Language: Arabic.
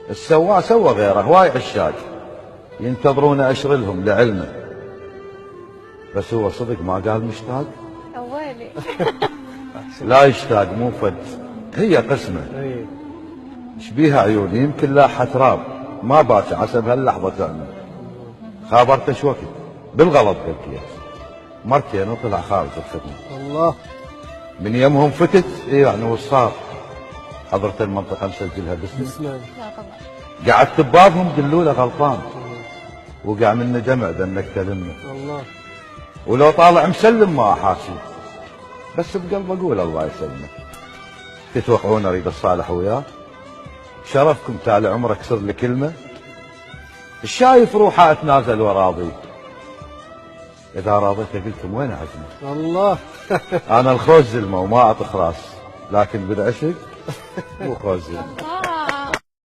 السواق سوى غيره، هواي عشاق ينتظرون اشر لهم لعلمه، بس هو صدق ما قال مشتاق. أولي لا يشتاق مو فد، هي قسمه. شبيها عيوني يمكن لاحة تراب ما باكي عسى بهاللحظة تعمل. خابرته شو وقت بالغلط قلت مرتين وطلع خارج الخدمة. الله. من يمهم فتت يعني وصار حضرة المنطقة مسجلها باسمي. لا طبعا. قعدت ببابهم قلوا له غلطان، وقع منه جمع ذنك تلمه. الله. ولو طالع مسلم ما احاسي، بس بقلب اقول الله يسلمه. تتوقعون اريد الصالح وياه؟ شرفكم تالي عمرك كسر لي كلمه، الشايف روحه اتنازل وراضي. اذا راضيت قلتم وين عزمه؟ الله. انا الخوز زلمه وما اطخ راس، لكن بالعشق مو خوز زلمه.